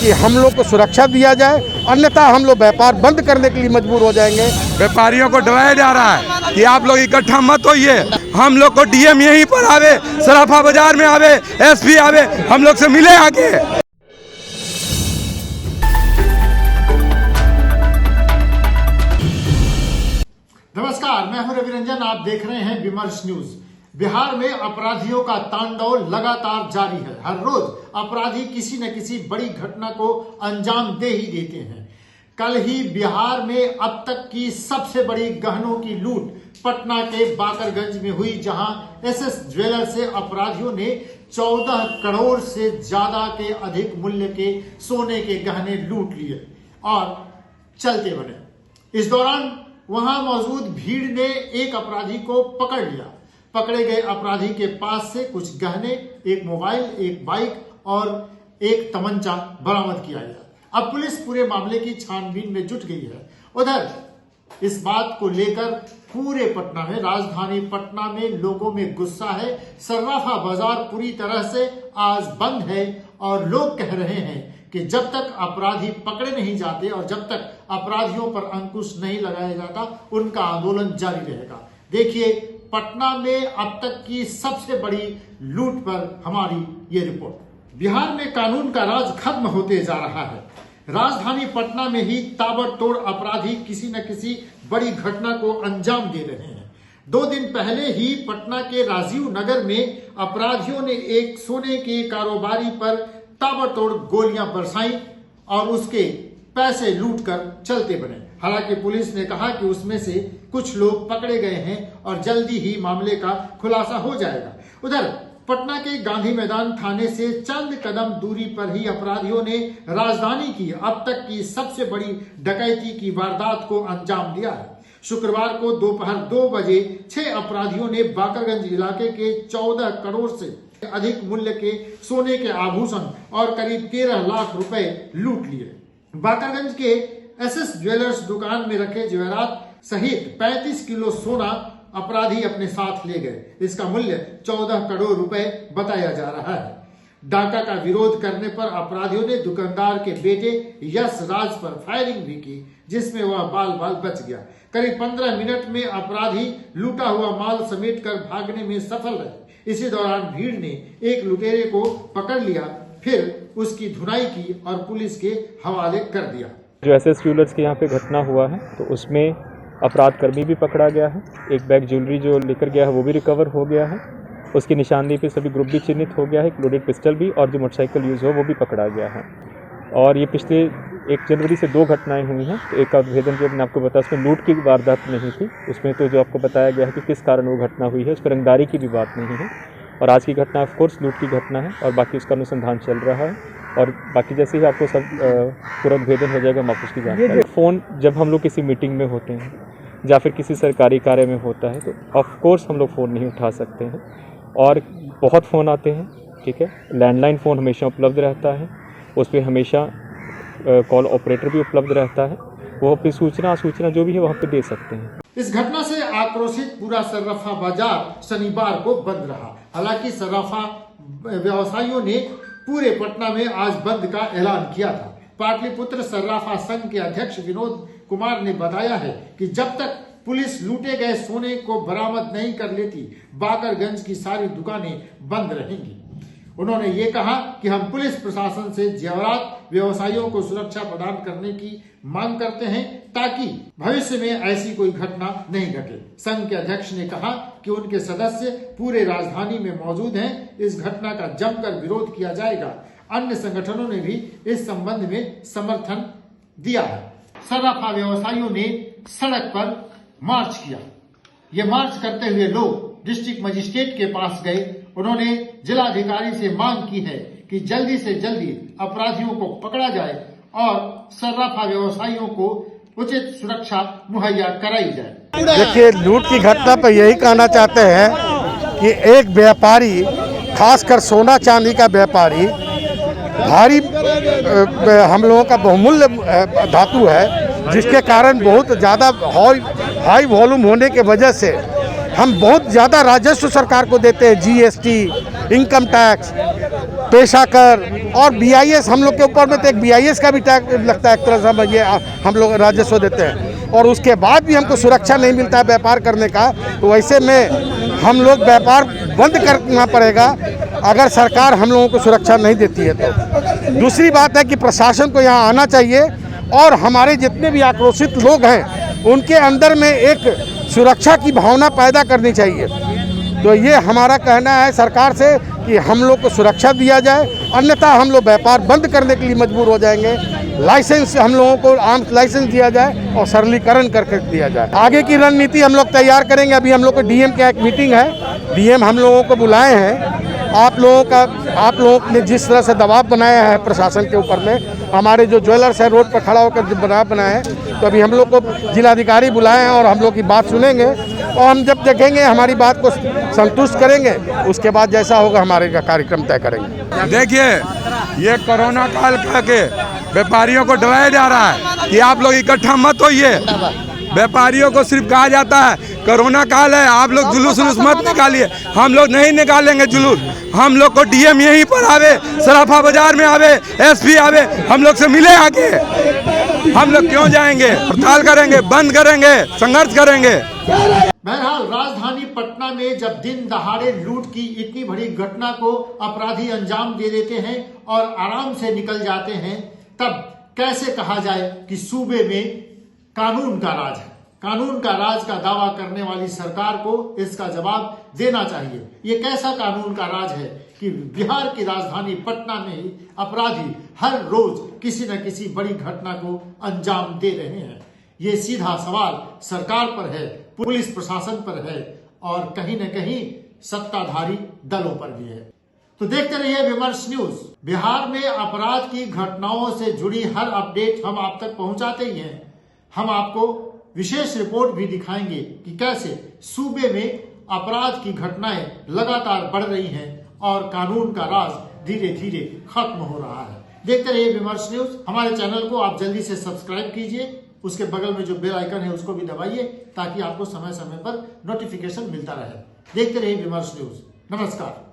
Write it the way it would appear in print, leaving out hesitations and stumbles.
कि हम लोग को सुरक्षा दिया जाए, अन्यथा हम लोग व्यापार बंद करने के लिए मजबूर हो जाएंगे। व्यापारियों को डराया जा रहा है कि आप लोग इकट्ठा मत होइए, हम लोग को डीएम यहीं पर आवे, सराफा बाजार में आवे, एसपी आवे, हम लोग से मिले आके। नमस्कार, मैं हूं रवि रंजन। आप देख रहे हैं विमर्श न्यूज। बिहार में अपराधियों का तांडव लगातार जारी है। हर रोज अपराधी किसी न किसी बड़ी घटना को अंजाम दे ही देते हैं। कल ही बिहार में अब तक की सबसे बड़ी गहनों की लूट पटना के बाकरगंज में हुई, जहां एसएस ज्वेलर से अपराधियों ने 14 करोड़ से ज्यादा के अधिक मूल्य के सोने के गहने लूट लिए और चलते बने। इस दौरान वहां मौजूद भीड़ ने एक अपराधी को पकड़ लिया। पकड़े गए अपराधी के पास से कुछ गहने, एक मोबाइल, एक बाइक और एक तमंचा बरामद किया गया। अब पुलिस पूरे मामले की छानबीन में जुट गई है। उधर इस बात को लेकर पूरे पटना में, राजधानी पटना में लोगों में गुस्सा है। सर्राफा बाजार पूरी तरह से आज बंद है और लोग कह रहे हैं कि जब तक अपराधी पकड़े नहीं जाते और जब तक अपराधियों पर अंकुश नहीं लगाया जाता, उनका आंदोलन जारी रहेगा। देखिए पटना में अब तक की सबसे बड़ी लूट पर हमारी ये रिपोर्ट। बिहार में कानून का राज खत्म होते जा रहा है। राजधानी पटना में ही ताबड़तोड़ अपराधी किसी न किसी बड़ी घटना को अंजाम दे रहे हैं। 2 दिन पहले ही पटना के राजीव नगर में अपराधियों ने एक सोने के कारोबारी पर ताबड़तोड़ गोलियां बरसाई और उसके पैसे लूटकर चलते बने। हालांकि पुलिस ने कहा कि उसमें से कुछ लोग पकड़े गए हैं और जल्दी ही मामले का खुलासा हो जाएगा। उधर पटना के गांधी मैदान थाने से चंद कदम दूरी पर ही अपराधियों ने राजधानी की अब तक की सबसे बड़ी डकैती की वारदात को अंजाम दिया है। शुक्रवार को दोपहर 2 बजे 6 अपराधियों ने बाकरगंज इलाके के 14 करोड़ से अधिक मूल्य के सोने के आभूषण और करीब 13 लाख रुपए लूट लिए। बाकरगंज के एसएस ज्वेलर्स दुकान में रखे जेवरात सहित 35 किलो सोना अपराधी अपने साथ ले गए। इसका मूल्य 14 करोड़ रुपए बताया जा रहा है। डाका का विरोध करने पर अपराधियों ने दुकानदार के बेटे यश राज पर फायरिंग भी की, जिसमें वह बाल बाल बच गया। करीब 15 मिनट में अपराधी लूटा हुआ माल समेट कर भागने में सफल रहे। इसी दौरान भीड़ ने एक लुटेरे को पकड़ लिया, फिर उसकी धुनाई की और पुलिस के हवाले कर दिया। जो एसएस ज्वेलर्स के यहाँ पे घटना हुआ है तो उसमें अपराध कर्मी भी पकड़ा गया है। एक बैग ज्वेलरी जो लेकर गया है वो भी रिकवर हो गया है। उसकी निशानदेही पे सभी ग्रुप भी चिन्हित हो गया है। एक लोडेड पिस्टल भी और जो मोटरसाइकिल यूज़ हो वो भी पकड़ा गया है। और ये पिछले 1 जनवरी से 2 घटनाएं हुई हैं। तो एक का भेदन जो मैंने आपको बताया उसमें लूट की वारदात नहीं थी, उसमें तो जो आपको बताया गया है कि किस कारण वो घटना हुई है, उस पर रंगदारी की भी बात नहीं है। और आज की घटना ऑफकोर्स लूट की घटना है और बाकी उसका अनुसंधान चल रहा है और बाकी जैसे ही आपको सब तुरंत भेदन हो जाएगा, हम आपको उसकी जानकारी। फ़ोन जब हम लोग किसी मीटिंग में होते हैं या फिर किसी सरकारी कार्य में होता है तो ऑफकोर्स हम लोग फ़ोन नहीं उठा सकते हैं और बहुत फ़ोन आते हैं, ठीक है। लैंडलाइन फ़ोन हमेशा उपलब्ध रहता है, उस पर हमेशा कॉल ऑपरेटर भी उपलब्ध रहता है, वो अपनी सूचना जो भी है वहाँ पे दे सकते हैं। इस घटना से आक्रोशित पूरा सर्राफा बाजार शनिवार को बंद रहा। हालांकि सर्राफा व्यवसायियों ने पूरे पटना में आज बंद का ऐलान किया था। पाटलिपुत्र सर्राफा संघ के अध्यक्ष विनोद कुमार ने बताया है कि जब तक पुलिस लूटे गए सोने को बरामद नहीं कर लेती, बाकरगंज की सारी दुकानें बंद रहेंगी। उन्होंने ये कहा कि हम पुलिस प्रशासन से जेवरात व्यवसायियों को सुरक्षा प्रदान करने की मांग करते हैं ताकि भविष्य में ऐसी कोई घटना नहीं घटे। संघ के अध्यक्ष ने कहा कि उनके सदस्य पूरे राजधानी में मौजूद हैं। इस घटना का जमकर विरोध किया जाएगा। अन्य संगठनों ने भी इस संबंध में समर्थन दिया है। सर्राफा व्यवसायियों ने सड़क पर मार्च किया। ये मार्च करते हुए लोग डिस्ट्रिक्ट मजिस्ट्रेट के पास गए। उन्होंने जिलाधिकारी से मांग की है कि जल्दी से जल्दी अपराधियों को पकड़ा जाए और सर्राफा व्यवसायियों को उचित सुरक्षा मुहैया कराई जाए। देखिए, लूट की घटना पर यही कहना चाहते हैं कि एक व्यापारी, खासकर सोना चांदी का व्यापारी, भारी हम लोगों का बहुमूल्य धातु है, जिसके कारण बहुत ज़्यादा हाई वॉल्यूम होने के वजह से हम बहुत ज़्यादा राजस्व सरकार को देते हैं। जीएसटी इनकम टैक्स, पेशा कर और BIS, हम लोग के ऊपर में तो एक BIS का भी टैक्स लगता है, एक तरह से ये हम लोग राजस्व देते हैं, और उसके बाद भी हमको सुरक्षा नहीं मिलता है व्यापार करने का। तो वैसे में हम लोग व्यापार बंद करना पड़ेगा अगर सरकार हम लोगों को सुरक्षा नहीं देती है तो। दूसरी बात है कि प्रशासन को यहाँ आना चाहिए और हमारे जितने भी आक्रोशित लोग हैं उनके अंदर में एक सुरक्षा की भावना पैदा करनी चाहिए। तो ये हमारा कहना है सरकार से कि हम लोग को सुरक्षा दिया जाए, अन्यथा हम लोग व्यापार बंद करने के लिए मजबूर हो जाएंगे। लाइसेंस हम लोगों को आर्म्स लाइसेंस दिया जाए और सरलीकरण करके दिया जाए। आगे की रणनीति हम लोग तैयार करेंगे। अभी हम लोग को DM की एक मीटिंग है, DM हम लोगों को बुलाए हैं। आप लोगों ने जिस तरह से दबाव बनाया है प्रशासन के ऊपर में, हमारे जो ज्वेलर्स है रोड पर खड़ा होकर जो दबाव बनाए हैं, तो अभी हम लोग को जिलाधिकारी बुलाए हैं और हम लोग की बात सुनेंगे और हम जब देखेंगे हमारी बात को संतुष्ट करेंगे, उसके बाद जैसा होगा हमारे कार्यक्रम तय करेंगे। देखिए, ये कोरोना काल के व्यापारियों को डराया जा रहा है कि आप लोग इकट्ठा मत होइए। व्यापारियों को सिर्फ कहा जाता है कोरोना काल है, आप लोग जुलूस मत निकालिए। हम लोग नहीं निकालेंगे जुलूस, हम लोग को DM यहीं पर आवे, सराफा बाजार में आवे, SP आवे, हम लोग से मिले आके। हम लोग क्यों जाएंगे? हड़ताल करेंगे, बंद करेंगे, संघर्ष करेंगे। बहरहाल राजधानी पटना में जब दिन दहाड़े लूट की इतनी बड़ी घटना को अपराधी अंजाम दे देते हैं और आराम से निकल जाते हैं, तब कैसे कहा जाए कि सूबे में कानून का राज है। कानून का राज का दावा करने वाली सरकार को इसका जवाब देना चाहिए। ये कैसा कानून का राज है कि बिहार की राजधानी पटना में ही अपराधी हर रोज किसी न किसी बड़ी घटना को अंजाम दे रहे हैं। ये सीधा सवाल सरकार पर है, पुलिस प्रशासन पर है और कहीं न कहीं सत्ताधारी दलों पर भी है। तो देखते रहिए विमर्श न्यूज। बिहार में अपराध की घटनाओं से जुड़ी हर अपडेट हम आप तक पहुंचाते ही हैं। हम आपको विशेष रिपोर्ट भी दिखाएंगे कि कैसे सूबे में अपराध की घटनाएं लगातार बढ़ रही हैं और कानून का राज धीरे धीरे खत्म हो रहा है। देखते रहिए विमर्श न्यूज। हमारे चैनल को आप जल्दी से सब्सक्राइब कीजिए, उसके बगल में जो बेल आइकन है उसको भी दबाइए ताकि आपको समय समय पर नोटिफिकेशन मिलता रहे। देखते रहिए विमर्श न्यूज। नमस्कार।